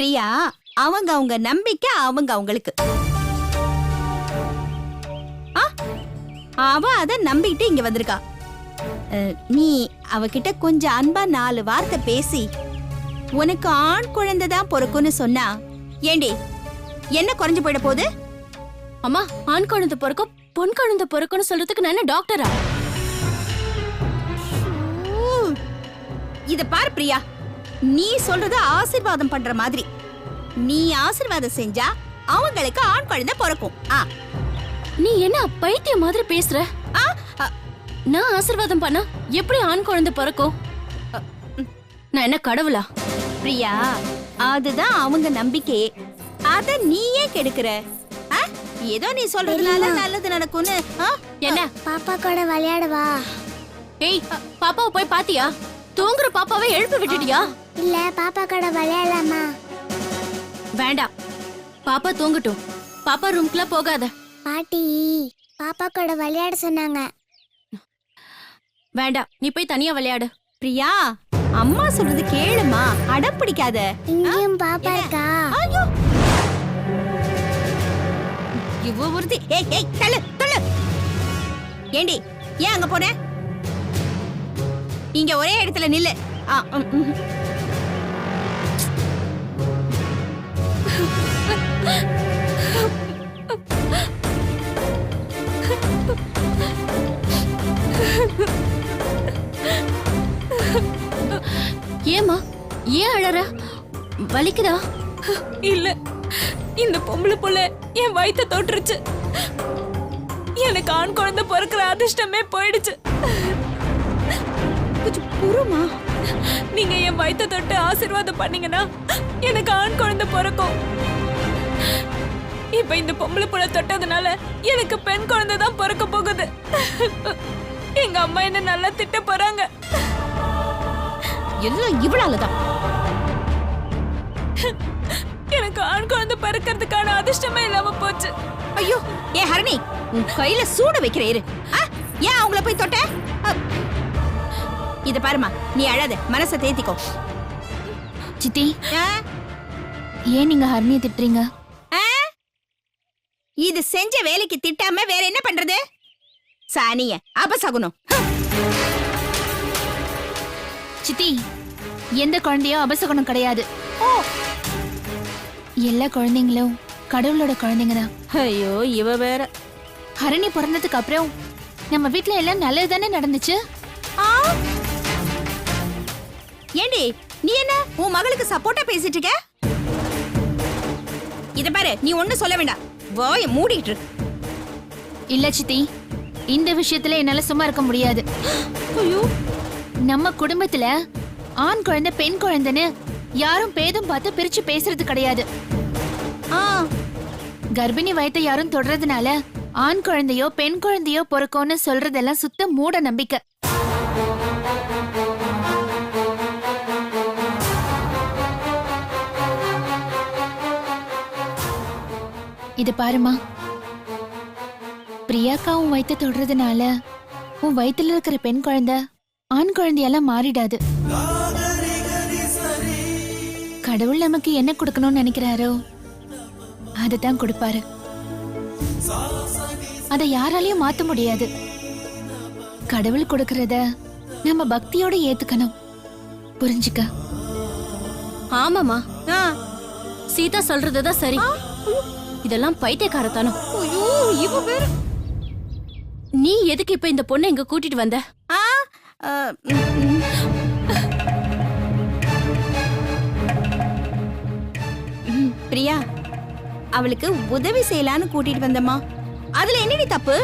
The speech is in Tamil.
பிரியா, அவங்க நம்பிக்கை அவங்களுக்கு. அவ அத நம்பிட்டு இங்க வந்திருக்கா. நீ அவகிட்ட கொஞ்சம் அன்பா 4 வார்த்தை பேசி உனக்கு ஆண் குழந்தை தான் பொறுக்குன்னு சொன்னா ஏண்டி என்ன குறைஞ்சு போயிட போகுது? அம்மா, ஆண் குழந்தை பொறுக்கும் பொன் குழந்தை பொறுக்குன்னு சொல்றதுக்கு நான் என்ன டாக்டரா? இத பாரு பிரியா, நீ சொல்றது ஆசீர்வாதம் பண்ற மாதிரி. நீ ஆசீர்வாதம் செஞ்சா அவங்களுக்கு ஆண் குழந்தை பொறுக்கும். நீ என்ன பைத்தியம் மாதிரி பேசுற? நான் ஆசீர்வாதம் பண்ணா எப்படி ஆண் குழந்தை பிறக்கும்? நான் என்ன கடவுளா? பிரியா, அதுதான் அவங்க நம்பிக்கையே. அத நீயே கெடுக்கிற. ஏதோ நீ சொல்றதுனால நல்லது நடக்கும்னு. என்ன பாப்பா கூட விளையாடவா? ஏய், பாப்பாவை போய் பாத்தியா? தூங்குற பாப்பாவை எழுப்பி விட்டுட்டியா? இல்ல, பாப்பா கூட விளையாடலாமா? வேண்டாம், பாப்பா தூங்கட்டும். பாப்பா ரூம்க்குள்ள போகாத. பாட்டி பாப்பா கூட விளையாட சொன்னாங்க. வேண்டாம், நீ போய் தனியா விளையாடு. பிரியா, அம்மா சொல்றது கேளுமா, அடம் பிடிக்காத. இங்கேயும் பாப்பா இருக்கா? ஐயோ, இவ ஒருத்தி. ஏய் ஏய், தள்ளு தள்ளு. ஏண்டி, ஏன் அங்க போன? இங்க ஒரே இடத்துல நில்லு. ஏமா, ஏன் அழற? வலிக்குதா? இல்ல, இந்த பொம்பளை புள்ள என் வயித்தை தொட்டுருச்சு. எனக்கு ஆண் குழந்தை பிறக்கிற அதிர்ஷ்டமே போயிடுச்சு. கொஞ்சம் பொறுமா. நீங்க என் வயித்தை தொட்டு ஆசீர்வாதம் பண்ணீங்கன்னா எனக்கு ஆண் குழந்தை பிறக்கும். இப்ப இந்த பொம்பளை புள்ள தொட்டதுனால எனக்கு பெண் குழந்தை தான் பிறக்க போகுது. எங்க அம்மா என்ன நல்லா திட்ட போறாங்க. எல்லாம் இவளாலதான். எனக்கு ஆண் குழந்தை பிறக்கிறதுக்கான அதிர்ஷ்டமே இல்லாம போச்சு. ஐயோ, ஏ ஹரணி, உன் கையில சூட வைக்கிற இரு. ஏன் அவங்கள போய் தொட்ட? இத பாருமா, நீ அழாத, மனசை தேத்திக்கோ. சித்தி, ஏன் நீங்க ஹர்னியை திட்டுறீங்க? இது செஞ்ச வேலைக்கு திட்டாம வேற என்ன பண்றது? சானிய அபசகுனம். சித்தி, எந்த குழந்தையும் அபசகுணம் கிடையாது. எல்லா குழந்தைங்களும் கடவுளோட குழந்தைங்க தான். ஐயோ, இவ வேற. ஹரணி பிறந்ததுக்கு அப்புறம் நம்ம வீட்ல எல்லாம் நல்லது தானே நடந்துச்சு. ஏண்டி, நீ என்ன உன் மகளுக்கு சப்போர்ட்டா பேசிட்டு இருக்க? இத பாரு, நீ ஒண்ணு சொல்ல வேண்டாம், வாய மூடிட்டு. இல்ல சித்தி, இந்த விஷயத்துல என்னால சும்மா இருக்க முடியாது. ஐயோ, நம்ம குடும்பத்துல ஆண் குழந்தை பெண் குழந்தைன்னு யாரும் பேதம் பார்த்து பிரிச்சு பேசுறது கிடையாது. கர்ப்பிணி வயத்தை யாரும் தொடறதுனால ஆண் குழந்தையோ பெண் குழந்தையோ பிறக்கும்னு சொல்றதெல்லாம் சுத்த மூட நம்பிக்கை. இது பாருமா, பிரியாக்கா உன் வயித்தை தொடறதுனால உன் வயித்துல இருக்கிற பெண் குழந்தை ஆண் குழந்தையெல்லாம் மாறிடாது. கடவுள் நமக்கு என்ன கொடுக்கணும்னு நினைக்கிறாரோ அததான் கொடுப்பாரு. அதை யாராலையும் மாத்த முடியாது. கடவுள் கொடுக்கறத நம்ம பக்தியோட ஏத்துக்கணும். புரிஞ்சுக்க? ஆமாமா, சீதா சொல்றதுதான் சரி. இதெல்லாம் பைத்தியக்காரத்தனம். ஐயோ, இவ வேற. நீ எதுக்கு இப்ப இந்த பொண்ணை இங்க கூட்டிட்டு வந்த? பிரியா, அவளுக்கு உதவி செய்யலான்னு கூட்டிட்டு வந்தம்மா. அதுல என்னடி தப்பு?